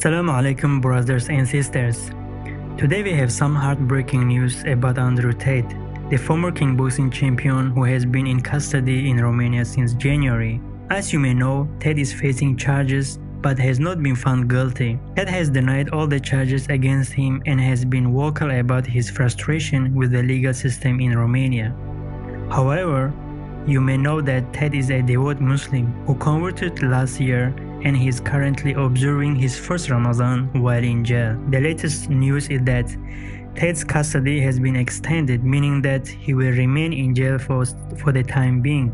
Assalamu alaikum brothers and sisters. Today we have some heartbreaking news about Andrew Tate, the former kickboxing champion who has been in custody in Romania since January. As you may know, Tate is facing charges but has not been found guilty. Tate has denied all the charges against him and has been vocal about his frustration with the legal system in Romania. However, you may know that Tate is a devout Muslim who converted last year and he is currently observing his first Ramadan while in jail. The latest news is that Tate's custody has been extended, meaning that he will remain in jail for the time being.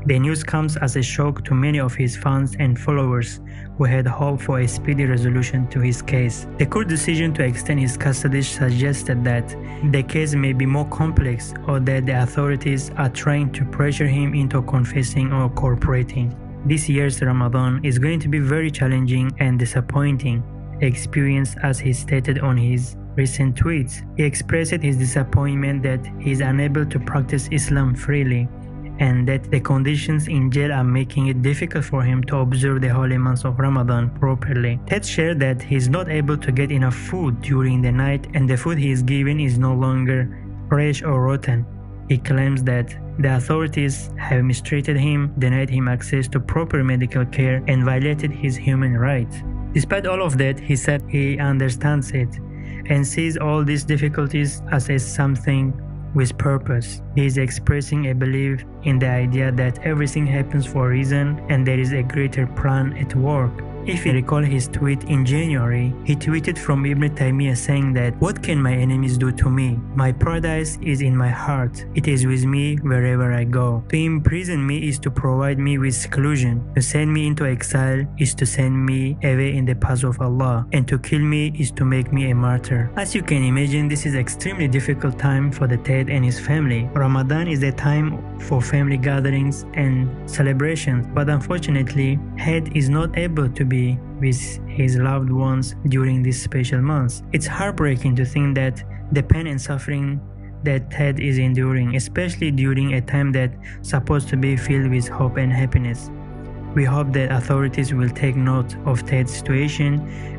The news comes as a shock to many of his fans and followers who had hoped for a speedy resolution to his case. The court decision to extend his custody suggested that the case may be more complex or that the authorities are trying to pressure him into confessing or cooperating. This year's Ramadan is going to be very challenging and disappointing experience, as he stated on his recent tweets. He expressed his disappointment that he is unable to practice Islam freely and that the conditions in jail are making it difficult for him to observe the holy months of Ramadan properly. Tate shared that he is not able to get enough food during the night and the food he is given is no longer fresh or rotten. He claims that the authorities have mistreated him, denied him access to proper medical care, and violated his human rights. Despite all of that, he said he understands it and sees all these difficulties as something with purpose. He is expressing a belief in the idea that everything happens for a reason and there is a greater plan at work. If you recall his tweet in January, he tweeted from Ibn Taymiyyah saying that, "What can my enemies do to me? My paradise is in my heart. It is with me wherever I go. To imprison me is to provide me with seclusion. To send me into exile is to send me away in the path of Allah. And to kill me is to make me a martyr." As you can imagine, this is extremely difficult time for the Tate and his family. Ramadan is a time for family gatherings and celebrations, but unfortunately, Tate is not able to be with his loved ones during these special months. It's heartbreaking to think that the pain and suffering that Tate is enduring, especially during a time that's supposed to be filled with hope and happiness. We hope that authorities will take note of Tate's situation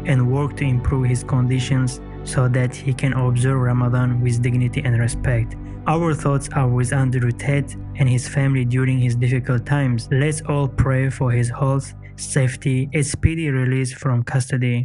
and work to improve his conditions so that he can observe Ramadan with dignity and respect. Our thoughts are with Andrew Tate and his family during his difficult times. Let's all pray for his health, safety, a speedy release from custody.